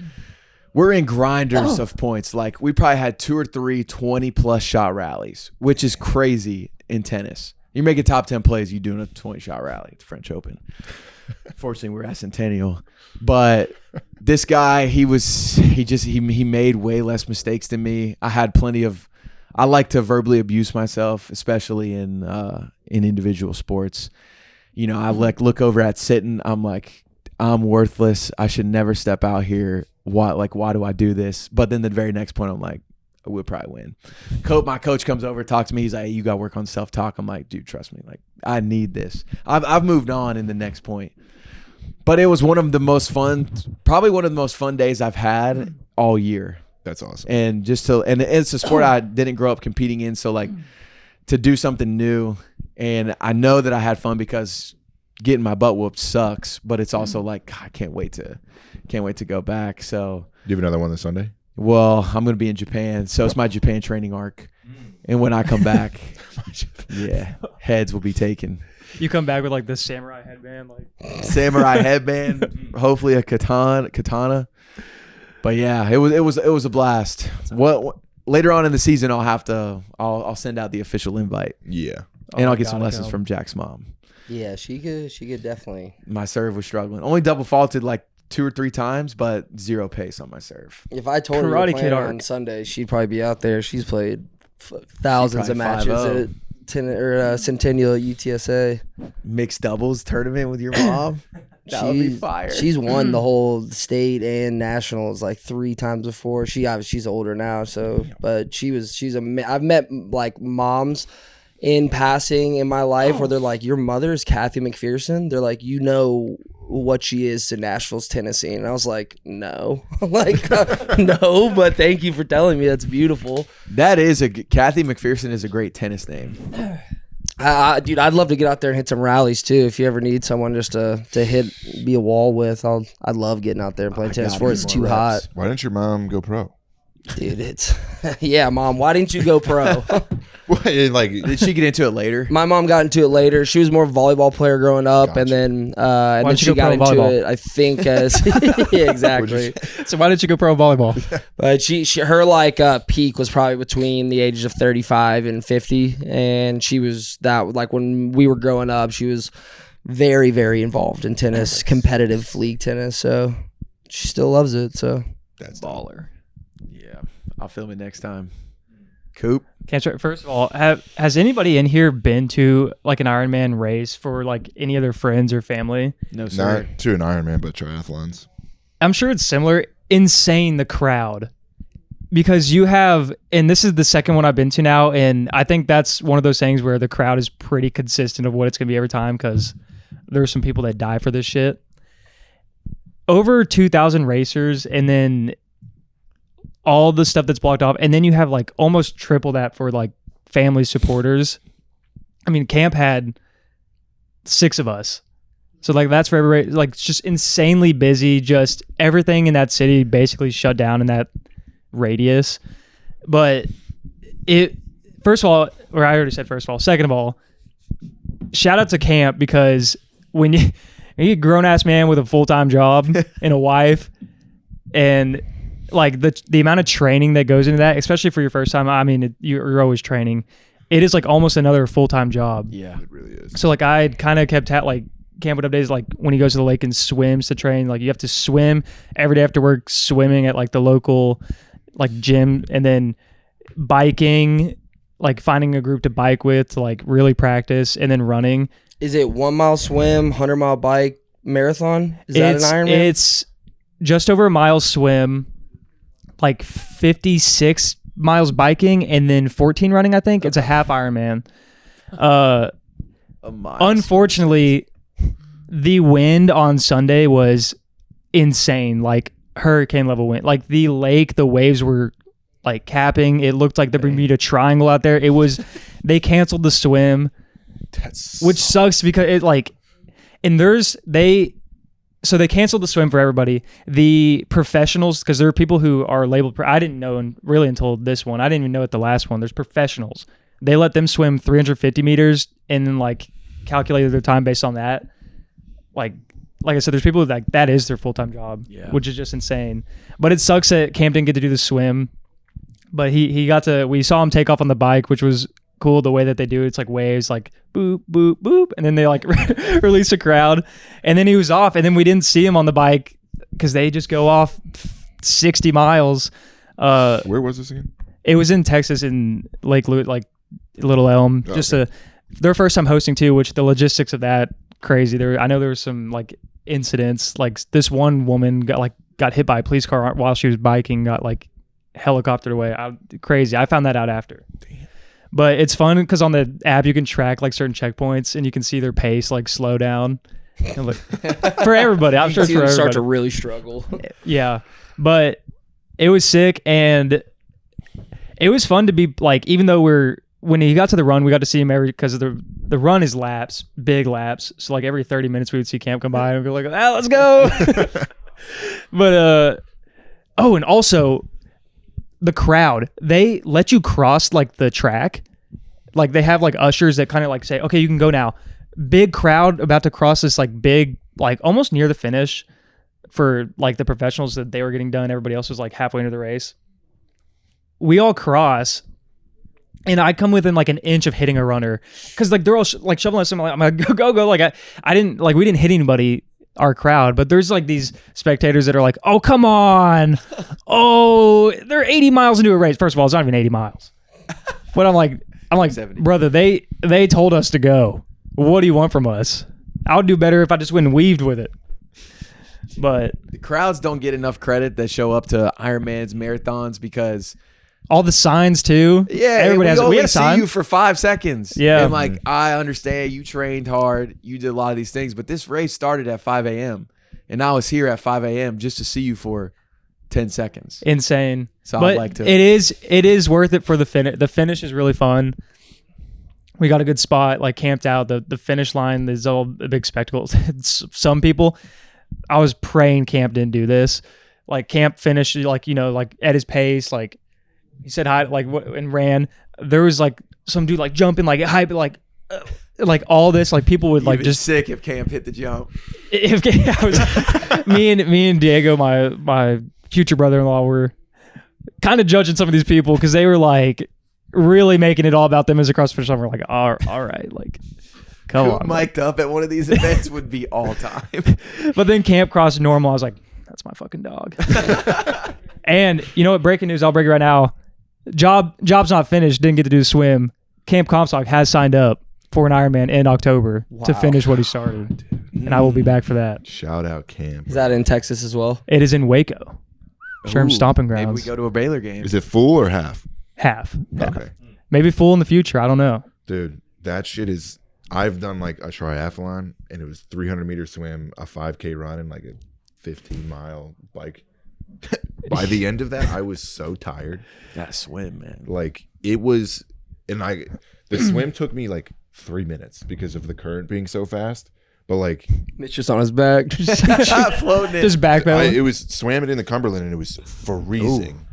we're in grinders of points. Like we probably had 2 or 3 20-plus shot rallies, which is crazy in tennis. You make a top 10 plays, you doing a 20-shot rally at the French Open. Fortunately, we're at Centennial. But this guy, he made way less mistakes than me. I like to verbally abuse myself, especially in individual sports. You know, I look over at sitting, I'm like, I'm worthless. I should never step out here. Why do I do this? But then the very next point, I'm like, we'll probably win. My coach comes over, talks to me. He's like, hey, you got to work on self-talk. I'm like, dude, trust me. Like, I need this. I've moved on in the next point. But it was probably one of the most fun days I've had all year. That's awesome. And and it's a sport I didn't grow up competing in. So like to do something new, and I know that I had fun because getting my butt whooped sucks, but it's also like, God, I can't wait to go back. So Do you have another one this Sunday? well, I'm going to be in Japan. So it's my Japan training arc. And when I come back, yeah, heads will be taken. You come back with like this samurai headband, like Samurai headband, hopefully a katana. But yeah, it was a blast. What later on in the season I'll send out the official invite. Yeah. And I'll get some lessons from Jack's mom. Yeah, she could definitely. My serve was struggling. Only double faulted like 2 or 3 times, but 0 pace on my serve. If I told her Karate to Kid play arc. on Sunday, she'd probably be out there. She's played thousands of probably matches 5-0. at Centennial at UTSA. Mixed doubles tournament with your mom. That would be fire. She's won the whole state and nationals like 3 times before. She's older now, but I've met like moms in passing in my life where they're like, your mother is Kathy McPherson. They're like, you know what she is to Nashville's Tennessee. And I was like, no, no, but thank you for telling me. That's beautiful. Kathy McPherson is a great tennis name. Dude, I'd love to get out there and hit some rallies too. If you ever need someone just to be a wall with, I'd love getting out there and playing tennis before it's too hot. Why didn't your mom go pro? Dude, yeah, Mom, why didn't you go pro? Did she get into it later? My mom got into it later. She was more of a volleyball player growing up, Gotcha. and then she got into volleyball? it. I think as yeah, exactly. So why did you go pro volleyball? But her peak was probably between the ages of 35 and 50, and she was that like when we were growing up, she was very, very involved in tennis, competitive league tennis. So she still loves it. So That's Baller. Yeah, I'll film it next time. Coop. First of all, has anybody in here been to like an Ironman race for like any other friends or family? No, sir. not to an Ironman, but triathlons. I'm sure it's similar. Insane the crowd. Because you have, and this is the second one I've been to now, and I think that's one of those things where the crowd is pretty consistent of what it's going to be every time because there's some people that die for this shit. Over 2,000 racers, and then all the stuff that's blocked off, and then you have like almost triple that for like family supporters. I mean, camp had 6 of us. So like that's for everybody. Like it's just insanely busy. Just everything in that city basically shut down in that radius. But first of all, or I already said first of all. Second of all, shout out to camp because when you're a grown ass man with a full-time job and a wife, and like the amount of training that goes into that, especially for your first time. I mean, you're always training. It is like almost another full-time job. Yeah. It really is. So like I kind of kept like camp up days, like when he goes to the lake and swims to train, like you have to swim every day after work, swimming at like the local like gym, and then biking, like finding a group to bike with to like really practice, and then running. is it 1 mile swim, 100-mile bike, marathon? Is that an Ironman? It's just over a mile swim, like 56 miles biking, and then 14 running, I think. It's a half Ironman. Unfortunately, the wind on Sunday was insane, like hurricane level wind. Like the lake, the waves were like capping. It looked like the Bermuda Triangle out there. It was, they canceled the swim, which sucks because it like, and so they canceled the swim for everybody. The professionals, because there are people who are labeled, I didn't know really until this one. I didn't even know at the last one. There's professionals. They let them swim 350 meters and then like calculated their time based on that. Like like I said, there's people that is their full-time job, which is just insane. But it sucks that Camp didn't get to do the swim. But we saw him take off on the bike, which was cool. The way that they do it, it's like waves, like boop, boop, boop. And then they like release a crowd. And then he was off. And then we didn't see him on the bike because they just go off 60 miles. Where was this again? It was in Texas in Lake Lewis, like Little Elm. Oh, just okay. Their first time hosting too, which the logistics of that crazy. I know there was some like incidents. Like this one woman got hit by a police car while she was biking, got like helicoptered away. Crazy. I found that out after. Damn. But it's fun because on the app you can track like certain checkpoints and you can see their pace like slow down. And look, for everybody, I'm sure You for see them everybody. start to really struggle. Yeah, but it was sick and it was fun to be like, even though when he got to the run, we got to see him because the run is laps, big laps. So like every 30 minutes we would see Camp come by and be like, let's go. But and also the crowd, they let you cross like the track. Like they have like ushers that kind of like say, okay, you can go now. Big crowd about to cross this like big, like almost near the finish for like the professionals that they were getting done. Everybody else was like halfway into the race. We all cross and I come within like an inch of hitting a runner because like they're all like shoveling us. I'm like, go. Like I didn't like, we didn't hit anybody, our crowd, but there's like these spectators that are like, oh, come on. Oh, they're 80 miles into a race. First of all, it's not even 80 miles. But I'm like, 70. Brother, they told us to go. What do you want from us? I would do better if I just went and weaved with it. But the crowds don't get enough credit that show up to Ironmans, marathons, because all the signs too. Yeah, everybody has. We had a see sign. you for 5 seconds. Yeah, and like I understand you trained hard, you did a lot of these things, but this race started at 5 a.m. and I was here at 5 a.m. just to see you for 10 seconds. Insane. So but I'd like to. It is worth it for the finish. The finish is really fun. We got a good spot, like camped out. The finish line is all a big spectacle. Some people, I was praying Camp didn't do this. Like Camp finished, like, you know, like at his pace, like he said hi, like and ran. There was like some dude like jumping, like hype, like all this, like people would like just sick if Camp hit the jump. If I was me and Diego, my future brother-in-law, were kind of judging some of these people because they were like really making it all about them as a CrossFit finish line. We're like, all right, like, come Coop on. mic'd up at one of these events would be all time. But then Camp crossed normal. I was like, that's my fucking dog. And you know what? Breaking news. I'll break it right now. Job's not finished. Didn't get to do the swim. Camp Comstock has signed up for an Ironman in October to finish what he started. And I will be back for that. Shout out Camp. Is that in Texas as well? It is in Waco. Sherm Stomping Grounds. Maybe we go to a Baylor game. Is it full or half? Half. Okay. Maybe full in the future. I don't know. Dude, that shit is, I've done like a triathlon and it was 300-meter swim, a 5K run, and like a 15-mile bike. By the end of that, I was so tired. Gotta swim, man. Like it was, and the swim took me like 3 minutes because of the current being so fast. But like, Mitch just on his back. Floating it. Just backpedaling. it was swam it in the Cumberland and it was freezing.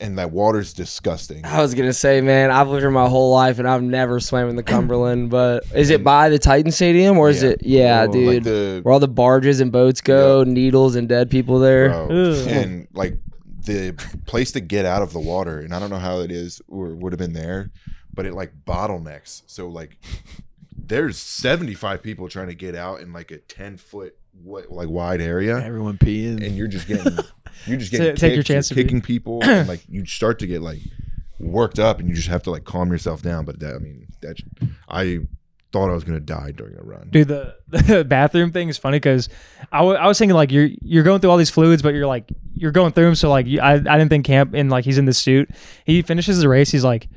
And that water's disgusting. I was gonna say, man, I've lived here my whole life and I've never swam in the Cumberland. But is it by the Titan Stadium or is it? Yeah, dude. Like where all the barges and boats go, needles and dead people there. Bro, and like the place to get out of the water, and I don't know how it is or would have been there, but it like bottlenecks. So like, there's 75 people trying to get out in like a 10-foot like wide area. Everyone peeing, and you're just getting take your chance to kicking people, and like you start to get like worked up, and you just have to like calm yourself down. But I thought I was gonna die during a run. Dude, the bathroom thing is funny because I was thinking like you're going through all these fluids, but you're going through them. So like I didn't think Camp, and like he's in this suit. He finishes the race. He's like,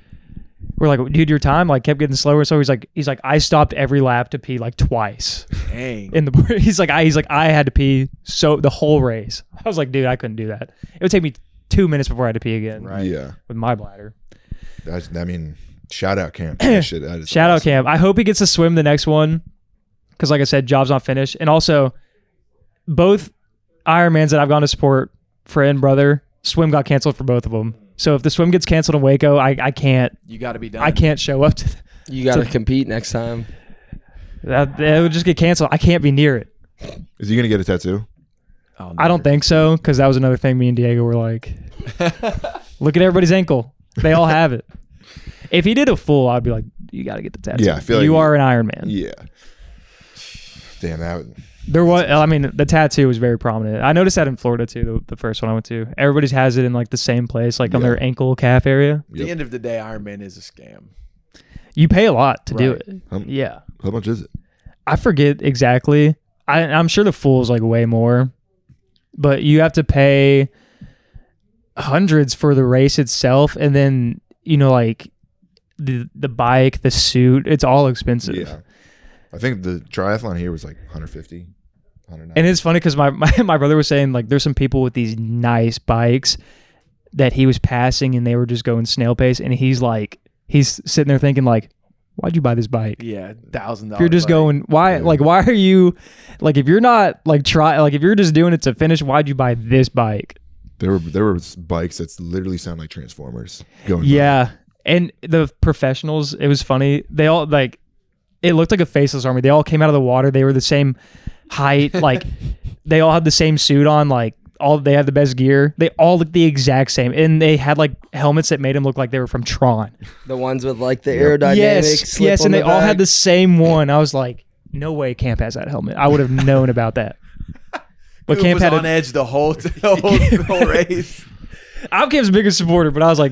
we're like, dude, your time like kept getting slower. So he's like, I stopped every lap to pee like twice. Dang. In the he's like I had to pee so the whole race. I was like, dude, I couldn't do that. It would take me 2 minutes before I had to pee again. Right? Yeah. With my bladder. Shout out Camp. That shit, that is Shout out awesome. Camp. I hope he gets to swim the next one because, like I said, job's not finished. And also, both Ironmans that I've gone to support, friend, brother, swim got canceled for both of them. So if the swim gets canceled in Waco, I can't. You got to be done. I can't show up to. You got to compete next time. That it would just get canceled. I can't be near it. Is he gonna get a tattoo? I don't think so, because that was another thing me and Diego were like, look at everybody's ankle. They all have it. If he did a full, I'd be like, you got to get the tattoo. Yeah, I feel like you are an Ironman. Yeah. Damn that. There was, I mean, the tattoo was very prominent. I noticed that in Florida too. The first one I went to, everybody's has it in like the same place, like on their ankle calf area. At the end of the day, Ironman is a scam. You pay a lot to do Right. it. Yeah, How much is it? I forget exactly. I'm sure the full is like way more, but you have to pay hundreds for the race itself, and then like the bike, the suit, it's all expensive. Yeah. I think the triathlon here was like 150, 190. And it's funny because my brother was saying like there's some people with these nice bikes that he was passing and they were just going snail pace, and he's sitting there thinking like, why'd you buy this bike? Yeah, $1,000. If you're just going, why? Yeah. Like, why are you like, if you're not like if you're just doing it to finish, why'd you buy this bike? There were bikes that literally sound like Transformers going. Yeah. And the professionals, it was funny. They all like, it looked like a faceless army. They all came out of the water. They were the same height. Like they all had the same suit on. Like they had the best gear. They all looked the exact same. And they had like helmets that made them look like they were from Tron. The ones with like the aerodynamic. Yes. And they all had the same one. I was like, no way Camp has that helmet. I would have known about that. But Coop Camp was had on edge the whole race. I'm Camp's biggest supporter, but I was like,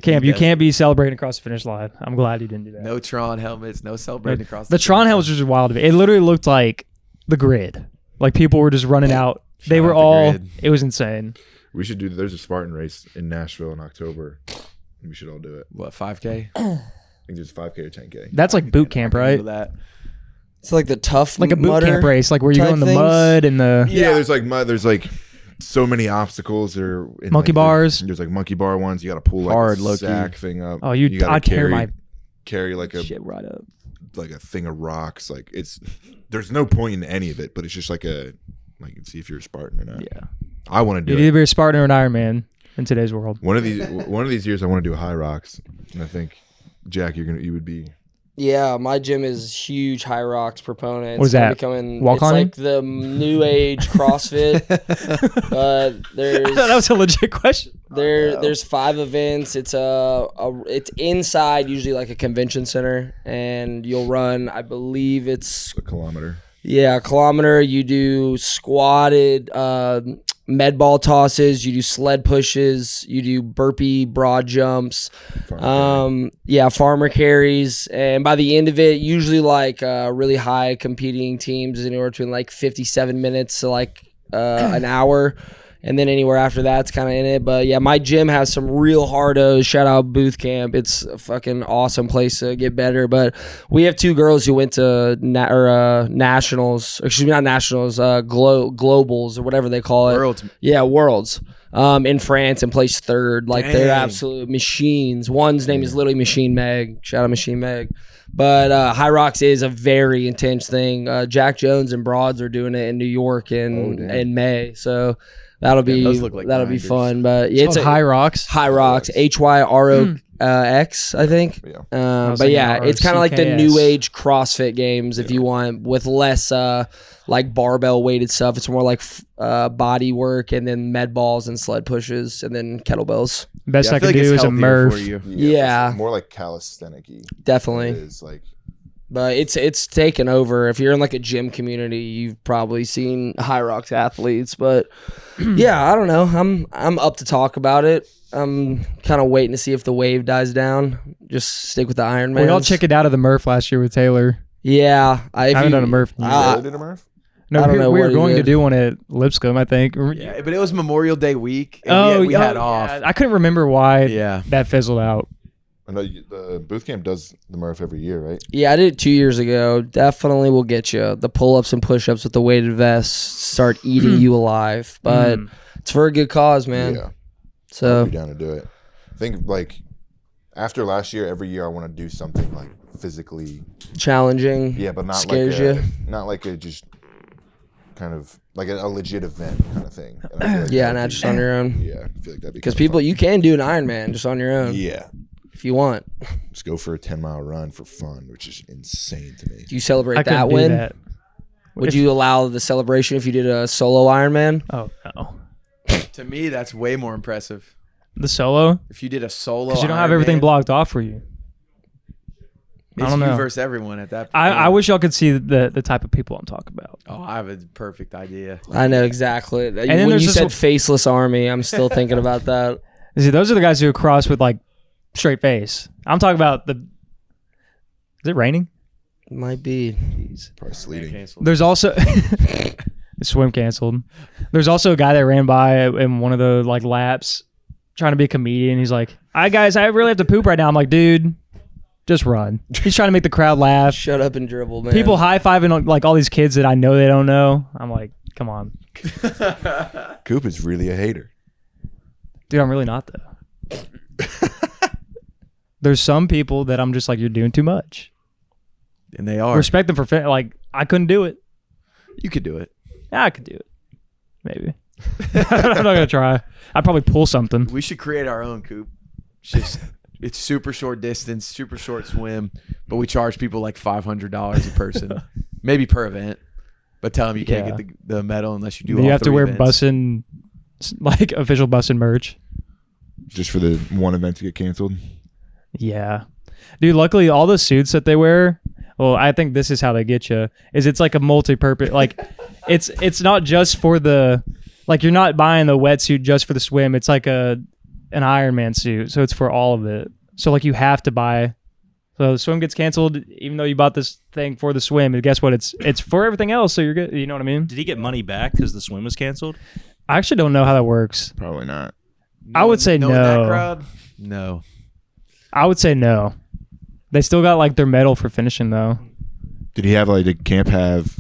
Camp, he you does- can't be celebrating across the finish line. I'm glad you didn't do that. No Tron helmets, no celebrating across The Tron helmets was just wild to me. It literally looked like the grid. Like people were just running out. They were out the all. grid. It was insane. We should do. There's a Spartan race in Nashville in October. We should all do it. What, 5K? I think there's 5K or 10K. That's like boot camp, right? That. It's like the tough, Like a boot mudder camp race, like where you go type in the things. mud and the. Yeah, there's like mud. There's like so many obstacles. There are in, Monkey like, bars. There's like monkey bar ones. You got to pull like Hard, a low-key. sack thing up. Oh, gotta I'd carry carry like a shit right up. like a thing of rocks. Like there's no point in any of it, but it's just like see if you're a Spartan or not. Yeah. I want to do You'd it. either be a Spartan or an Ironman in today's world. One of these years, I want to do a high rocks, and I think Jack, you would be. Yeah, my gym is huge high rocks proponent. What is It's gonna that? be coming, Wall it's climbing? like the new age CrossFit. That was a legit question. There's 5 events. It's it's inside, usually like a convention center, and you'll run. I believe it's A kilometer. a kilometer. You do squatted med ball tosses. You do sled pushes. You do burpee broad jumps. Farmer carries, and by the end of it, usually like really high competing teams is anywhere between like 57 minutes to like an hour, and then anywhere after that's kind of in it. But yeah, my gym has some real hardos. Shout out Booth Camp. It's a fucking awesome place to get better. But we have 2 girls who went to nationals. Excuse me, not nationals. Globals or whatever they call it. Worlds. Yeah, worlds. In France and placed 3rd. Like they're Dang. absolute machines. One's name is literally Machine Meg. Shout out Machine Meg. But High Rocks is a very intense thing. Jack Jones and Broads are doing it in New York in May. So that'll be those look like that'll be grinders. fun. But yeah, It's High Rocks. High Rocks, HYROX, I think. Yeah. was But thinking yeah, it's kind of like the ROCKS. new age CrossFit games if you want, with less like barbell weighted stuff. It's more like body work and then med balls and sled pushes and then kettlebells. Best I feel could like do it's is a healthier Murph. for you. Yeah. More like calisthenic-y. Definitely. It is like But it's taken over. If you're in like a gym community, you've probably seen High Rocks athletes. But yeah, I don't know. I'm up to talk about it. I'm kind of waiting to see if the wave dies down. Just stick with the Ironman. We all chickened out of the Murph last year with Taylor. Yeah, I haven't done a Murph. you really did a Murph? No, I don't know we what were he going to did. do one at Lipscomb, I think. Yeah, but it was Memorial Day week. And we had off. I couldn't remember why Yeah. that fizzled out. I know the boot camp does the Murph every year, right? Yeah, I did it 2 years ago. Definitely will get you. The pull-ups and push-ups with the weighted vests start eating you alive. But it's for a good cause, man. Yeah. So I'd be down to do it. I think like after last year, every year I want to do something like physically. challenging. Yeah, but not Scares like you? not like a just kind of like a legit event kind of thing. And I feel like Yeah, that'd not be- just on your own. Yeah, I feel like that'd be Because kinda people, fun. you can do an Ironman just on your own Yeah, if you want. just go for a 10-mile run for fun, which is insane to me. Do you celebrate I couldn't that do win? that. Would you allow the celebration if you did a solo Ironman? Oh no, To me, that's way more impressive. the solo If you did a solo, because you don't have everything Ironman, blocked off for you. I It's don't you know. versus everyone at that point. I wish y'all could see the type of people I'm talking about. Oh, I have a perfect idea. I know exactly. And then when there's you this said one- faceless army, I'm still thinking about that. See, those are the guys who cross with like straight face. I'm talking about the. Is it raining? Might be. Probably sleeting. There's also the swim canceled. There's also a guy that ran by in one of the like laps trying to be a comedian. He's like, "Hi guys, I really have to poop right now." I'm like, "Dude, just run." He's trying to make the crowd laugh. Shut up and dribble, man. People high-fiving like all these kids that I know they don't know. I'm like, "Come on, Coop is really a hater. dude, I'm really not though." There's some people that I'm just like, "You're doing too much." And they are. Respect them for like I couldn't do it. You could do it. Yeah, I could do it. Maybe. I'm not gonna try. I'd probably pull something. We should create our own Coop. It's super short distance, super short swim, but we charge people like $500 a person, maybe per event. But tell them you can't Yeah. get the medal unless you do. You all have to three wear events. Bussin, like official Bussin merch. Just for the one event to get canceled. Yeah, dude. Luckily, all the suits that they wear. Well, I think this is how they get you. Is it's like a multi-purpose. Like, it's not just for the. Like you're not buying the wetsuit just for the swim. It's like an Ironman suit, so it's for all of it. So like you have to buy. So the swim gets canceled, even though you bought this thing for the swim. And guess what? It's for everything else. So you're good. You know what I mean? Did he get money back because the swim was canceled? I actually don't know how that works. Probably not. I would say Knowing that no. crowd? No. I would say no. They still got like their medal for finishing though. Did he have like did camp have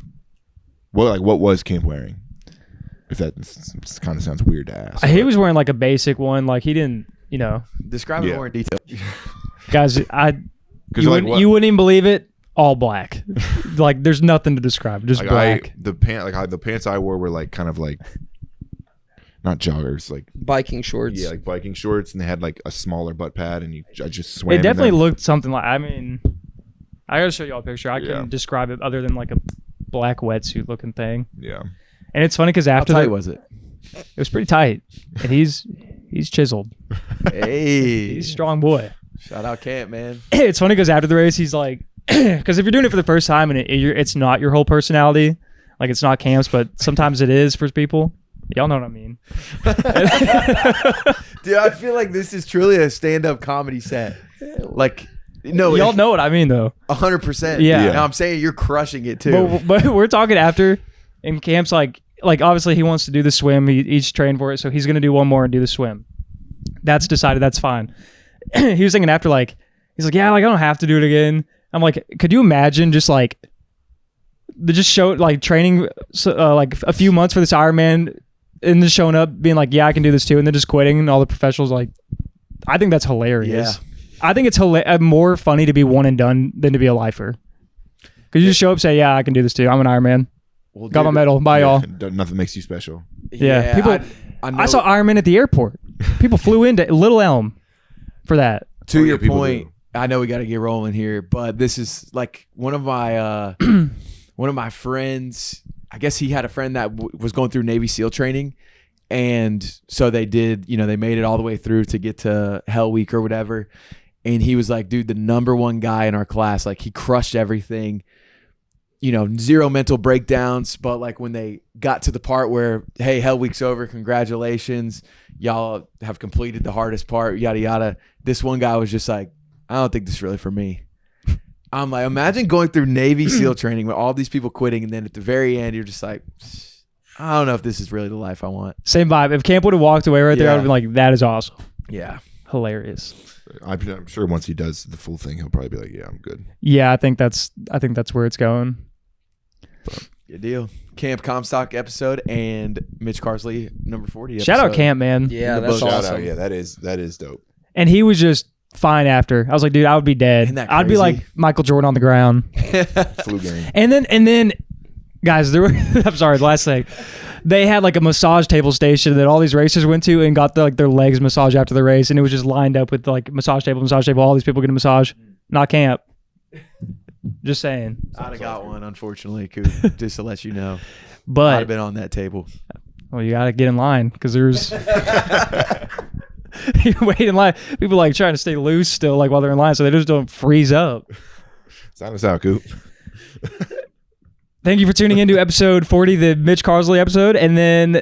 what was camp wearing? If that kind of sounds weird to ask. He was wearing like a basic one. Like he didn't, Describe it Yeah. more in detail. guys. You like what? wouldn't even believe it. All black. Like there's nothing to describe. Just like black. the pants I wore were like kind of like not joggers, like biking shorts. yeah, like biking shorts, and they had like a smaller butt pad, and I just swam. It definitely in them. looked something like. I mean, I gotta show y'all a picture. I Yeah. couldn't describe it other than like a black wetsuit looking thing. Yeah. And it's funny because How after tight that, was it? it was pretty tight, and he's chiseled. Hey. He's a strong boy. Shout out Camp, man. It's funny because after the race, he's like, because if you're doing it for the first time and it's not your whole personality, like it's not Cam's, but sometimes it is for people. Y'all know what I mean. Dude, I feel like this is truly a stand-up comedy set. Like, no, Y'all know what I mean, though. 100%. Yeah. Now I'm saying you're crushing it too. But we're talking after, and Cam's like obviously he wants to do the swim. He's trained for it, so he's gonna do one more and do the swim. That's decided. That's fine. He was thinking after, like, he's like, yeah, like I don't have to do it again. I'm like, could you imagine just like they just show like training like a few months for this Ironman and just showing up being like, yeah, I can do this too, and then just quitting, and all the professionals like, I think that's hilarious. Yeah. I think it's more funny to be one and done than to be a lifer. Because you just show up, say, yeah, I can do this too. I'm an Ironman. Well, Got my dude, medal. Bye, y'all. Nothing makes you special. Yeah, people. I know, I saw Ironman at the airport. People flew into Little Elm for that. to Oh, your yeah, people point, do. I know we got to get rolling here, but this is like one of my friends. I guess he had a friend that was going through Navy SEAL training, and so they did. They made it all the way through to get to Hell Week or whatever. And he was like, dude, the number one guy in our class, like he crushed everything. Zero mental breakdowns. But like when they got to the part where, hey, Hell Week's over, congratulations, y'all have completed the hardest part, yada yada. This one guy was just like, I don't think this is really for me. I'm like, imagine going through Navy SEAL training with all these people quitting, and then at the very end, you're just like, I don't know if this is really the life I want. Same vibe. If Camp would have walked away right there, I would have been like, that is awesome. Yeah. Hilarious. I'm sure once he does the full thing, he'll probably be like, yeah, I'm good. Yeah, I think that's where it's going. Good deal. Camp Comstock episode and Mitch Carsley number 40 Shout out episode. Camp, man. Yeah, The that's boat. Shout awesome. out, yeah, that is dope. And he was just fine after. I was like, dude, I would be dead. Isn't that I'd be crazy? like Michael Jordan on the ground. Flu game. And then, guys, there were. I'm sorry. The last thing, they had like a massage table station that all these racers went to and got their legs massaged after the race, and it was just lined up with like massage table. All these people getting a massage. Not Camp. Just saying. I'd have got one, unfortunately, Coop, just to let you know. I'd But have been on that table. well, you got to get in line because there's you wait in line. People like trying to stay loose still, like while they're in line, so they just don't freeze up. Sound us out, Coop. Thank you for tuning into episode 40, the Mitch Carsley episode, and then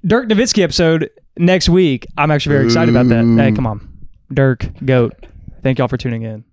Dirk Nowitzki episode next week. I'm actually very excited about that. Hey, come on, Dirk, GOAT. Thank y'all for tuning in.